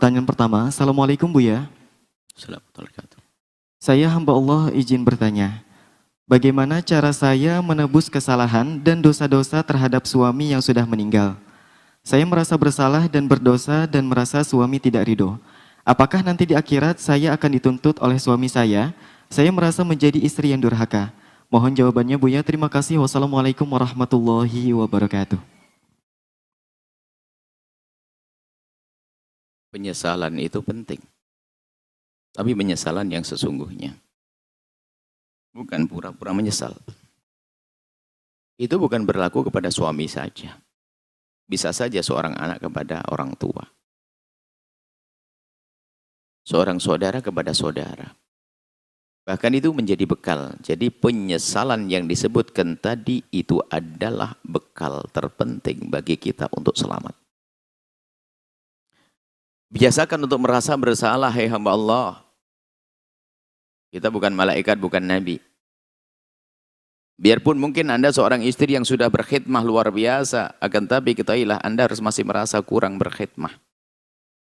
Pertanyaan pertama, Assalamualaikum Buya. Assalamualaikum. Saya hamba Allah izin bertanya. Bagaimana cara saya menebus kesalahan dan dosa-dosa terhadap suami yang sudah meninggal? Saya merasa bersalah dan berdosa dan merasa suami tidak ridho. Apakah nanti di akhirat saya akan dituntut oleh suami saya? Saya merasa menjadi istri yang durhaka. Mohon jawabannya Buya. Terima kasih. Wassalamualaikum warahmatullahi wabarakatuh. Penyesalan itu penting. Tapi penyesalan yang sesungguhnya. Bukan pura-pura menyesal. Itu bukan berlaku kepada suami saja. Bisa saja seorang anak kepada orang tua. Seorang saudara kepada saudara. Bahkan itu menjadi bekal. Jadi penyesalan yang disebutkan tadi itu adalah bekal terpenting bagi kita untuk selamat. Biasakan untuk merasa bersalah, hai hamba Allah. Kita bukan malaikat, bukan nabi. Biarpun mungkin Anda seorang istri yang sudah berkhidmah luar biasa, akan tapi ketahuilah Anda harus masih merasa kurang berkhidmah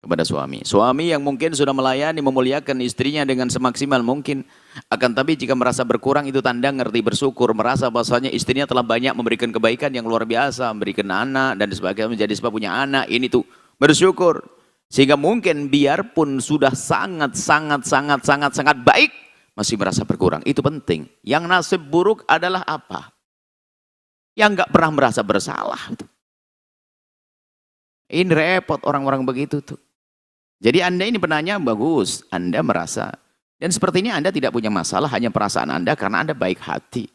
kepada suami. Suami yang mungkin sudah melayani, memuliakan istrinya dengan semaksimal mungkin, akan tapi jika merasa berkurang itu tanda ngerti bersyukur, merasa bahwasanya istrinya telah banyak memberikan kebaikan yang luar biasa, memberikan anak dan sebagainya, menjadi sebab punya anak, ini tuh bersyukur. Sehingga mungkin biarpun sudah sangat baik, masih merasa berkurang. Itu penting. Yang nasib buruk adalah apa? Yang nggak pernah merasa bersalah. Ini repot orang-orang begitu tuh. Jadi Anda ini penanya bagus. Anda merasa. Dan sepertinya Anda tidak punya masalah, hanya perasaan Anda karena Anda baik hati.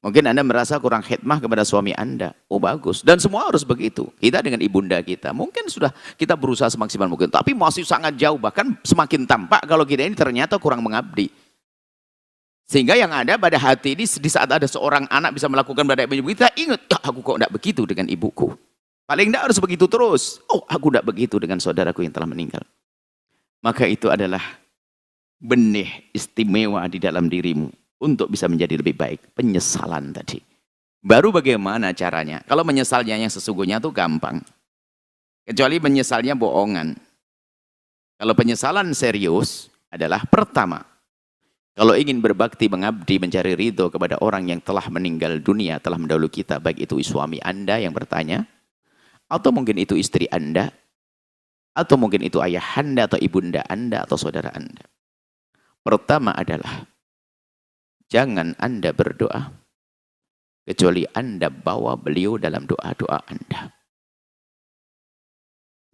Mungkin Anda merasa kurang khidmah kepada suami Anda. Oh bagus. Dan semua harus begitu. Kita dengan ibunda kita. Mungkin sudah kita berusaha semaksimal mungkin. Tapi masih sangat jauh. Bahkan semakin tampak kalau kita ini ternyata kurang mengabdi. Sehingga yang ada pada hati ini di saat ada seorang anak bisa melakukan pada ibu kita. Ingat, ya, aku kok tidak begitu dengan ibuku. Paling tidak harus begitu terus. Oh aku tidak begitu dengan saudaraku yang telah meninggal. Maka itu adalah benih istimewa di dalam dirimu. Untuk bisa menjadi lebih baik. Penyesalan tadi. Baru bagaimana caranya? Kalau menyesalnya yang sesungguhnya itu gampang. Kecuali menyesalnya bohongan. Kalau penyesalan serius adalah pertama. Kalau ingin berbakti, mengabdi, mencari ridho kepada orang yang telah meninggal dunia, telah mendahului kita. Baik itu suami Anda yang bertanya. Atau mungkin itu istri Anda. Atau mungkin itu ayah Anda atau ibunda Anda atau saudara Anda. Pertama adalah jangan Anda berdoa kecuali Anda bawa beliau dalam doa-doa Anda.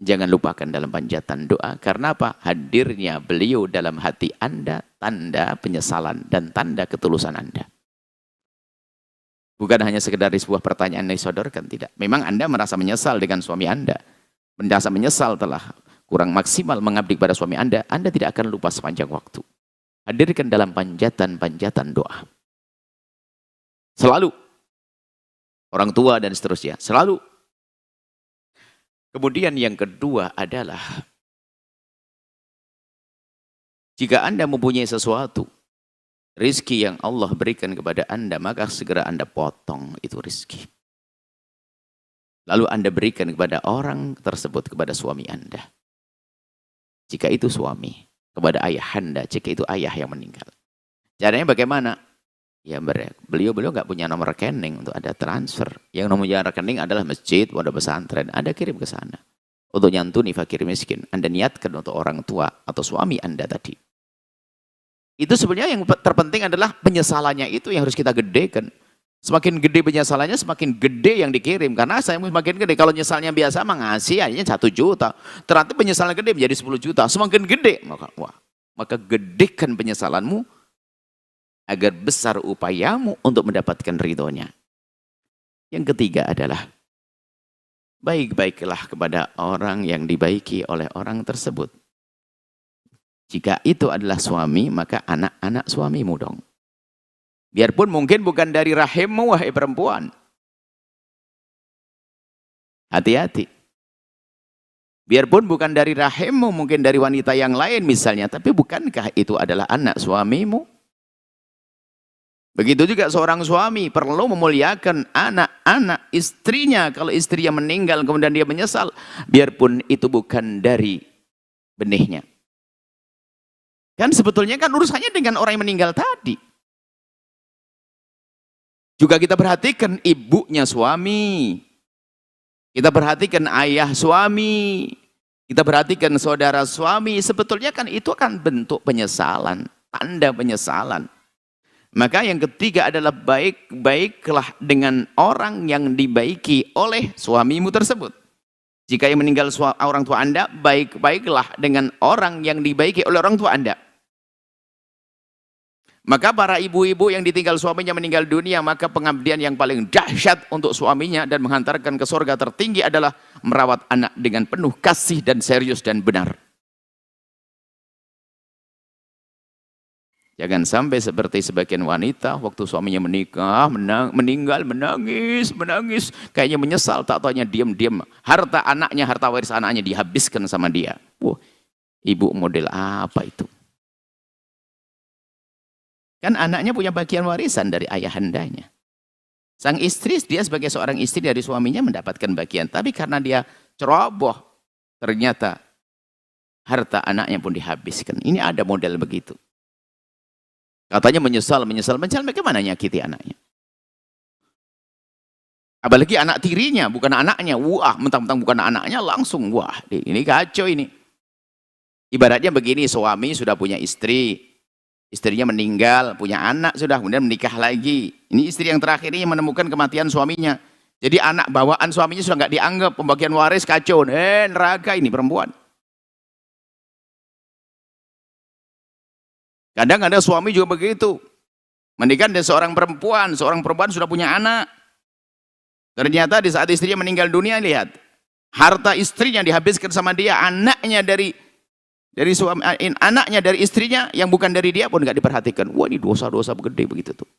Jangan lupakan dalam panjatan doa. Karena apa? Hadirnya beliau dalam hati Anda tanda penyesalan dan tanda ketulusan Anda. Bukan hanya sekedar di sebuah pertanyaan yang disodorkan, tidak. Memang Anda merasa menyesal dengan suami Anda. Merasa menyesal telah kurang maksimal mengabdi kepada suami Anda tidak akan lupa sepanjang waktu. Hadirkan dalam panjatan doa. Selalu. Orang tua dan seterusnya. Selalu. Kemudian yang kedua adalah jika Anda mempunyai sesuatu, rizki yang Allah berikan kepada Anda, maka segera Anda potong itu rizki. Lalu Anda berikan kepada orang tersebut, kepada suami Anda. Jika itu suami. Kepada ayah Anda, jika itu ayah yang meninggal. Caranya bagaimana? Ya beliau nggak punya nomor rekening untuk ada transfer. Yang nomor rekening adalah masjid, wadah pesantren. Anda kirim ke sana. Untuk nyantuni fakir miskin. Anda niatkan untuk orang tua atau suami Anda tadi. Itu sebenarnya yang terpenting adalah penyesalannya itu yang harus kita gedekan. Semakin gede penyesalannya, semakin gede yang dikirim. Karena saya semakin gede. Kalau nyesalnya biasa mengasih hanya 1 juta. Ternyata penyesalan gede menjadi 10 juta. Semakin gede. Maka gedekan penyesalanmu agar besar upayamu untuk mendapatkan ridhonya. Yang ketiga adalah baik-baiklah kepada orang yang dibaiki oleh orang tersebut. Jika itu adalah suami, maka anak-anak suamimu dong. Biarpun mungkin bukan dari rahimmu, wahai perempuan. Hati-hati. Biarpun bukan dari rahimmu, mungkin dari wanita yang lain misalnya. Tapi bukankah itu adalah anak suamimu? Begitu juga seorang suami perlu memuliakan anak-anak istrinya. Kalau istrinya meninggal kemudian dia menyesal. Biarpun itu bukan dari benihnya. Kan sebetulnya kan urusannya dengan orang yang meninggal tadi. Juga kita perhatikan ibunya suami. Kita perhatikan ayah suami. Kita perhatikan saudara suami. Sebetulnya kan itu kan bentuk penyesalan. Tanda penyesalan. Maka yang ketiga adalah baik-baiklah dengan orang yang dibaiki oleh suamimu tersebut. Jika yang meninggal orang tua Anda, baik-baiklah dengan orang yang dibaiki oleh orang tua Anda. Maka para ibu-ibu yang ditinggal suaminya meninggal dunia, maka pengabdian yang paling dahsyat untuk suaminya dan menghantarkan ke surga tertinggi adalah merawat anak dengan penuh kasih dan serius dan benar. Jangan sampai seperti sebagian wanita waktu suaminya menikah, meninggal, menangis. Kayaknya menyesal, tak taunya diam-diam. Harta anaknya, harta waris anaknya dihabiskan sama dia. Wah, ibu model apa itu? Kan anaknya punya bagian warisan dari ayahandanya. Sang istri, dia sebagai seorang istri dari suaminya mendapatkan bagian. Tapi karena dia ceroboh, ternyata harta anaknya pun dihabiskan. Ini ada model begitu. Katanya menyesal bagaimana nyakiti anaknya? Apalagi anak tirinya, bukan anaknya. Wah, mentang-mentang bukan anaknya langsung. Wah, ini kacau ini. Ibaratnya begini, suami sudah punya istri. Istrinya meninggal, punya anak sudah, kemudian menikah lagi. Ini istri yang terakhir ini menemukan kematian suaminya. Jadi anak bawaan suaminya sudah nggak dianggap, pembagian waris kacau. Neraka ini perempuan. Kadang ada suami juga begitu. Menikah dengan seorang perempuan sudah punya anak. Ternyata di saat istrinya meninggal dunia, lihat. Harta istrinya dihabiskan sama dia, anaknya dari suami, anaknya dari istrinya yang bukan dari dia pun nggak diperhatikan. Wah, ini dosa-dosa gede begitu tuh.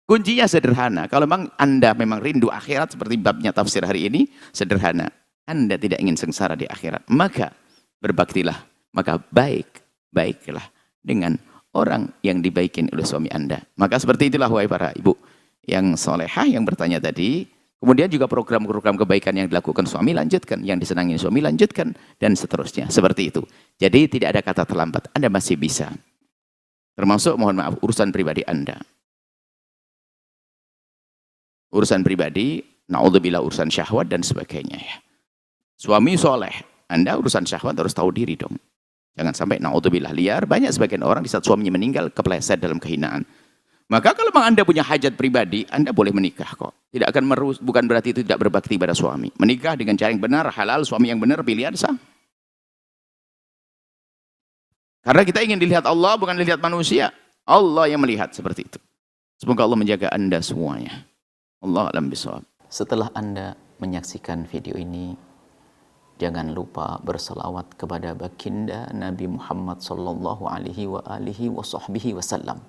Kuncinya sederhana. Kalau memang Anda memang rindu akhirat seperti babnya tafsir hari ini, sederhana. Anda tidak ingin sengsara di akhirat, maka berbaktilah, maka baiklah dengan orang yang dibaikin oleh suami Anda. Maka seperti itulah wahai para ibu yang solehah yang bertanya tadi. Kemudian juga program-program kebaikan yang dilakukan suami lanjutkan, yang disenangi suami lanjutkan, dan seterusnya. Seperti itu. Jadi tidak ada kata terlambat. Anda masih bisa. Termasuk mohon maaf urusan pribadi Anda. Urusan pribadi, naudzubillah urusan syahwat dan sebagainya ya. Suami soleh, Anda urusan syahwat harus tahu diri dong. Jangan sampai naudzubillah liar. Banyak sebagian orang di saat suaminya meninggal kepleset dalam kehinaan. Maka kalau memang Anda punya hajat pribadi, Anda boleh menikah kok. Tidak akan bukan berarti itu tidak berbakti pada suami. Menikah dengan cara yang benar, halal, suami yang benar, pilihan sah. Karena kita ingin dilihat Allah, bukan dilihat manusia. Allah yang melihat seperti itu. Semoga Allah menjaga Anda semuanya. Allah a'lam bishawab. Setelah Anda menyaksikan video ini, jangan lupa berselawat kepada baginda Nabi Muhammad sallallahu alaihi wa alihi wa sahbihi wasallam.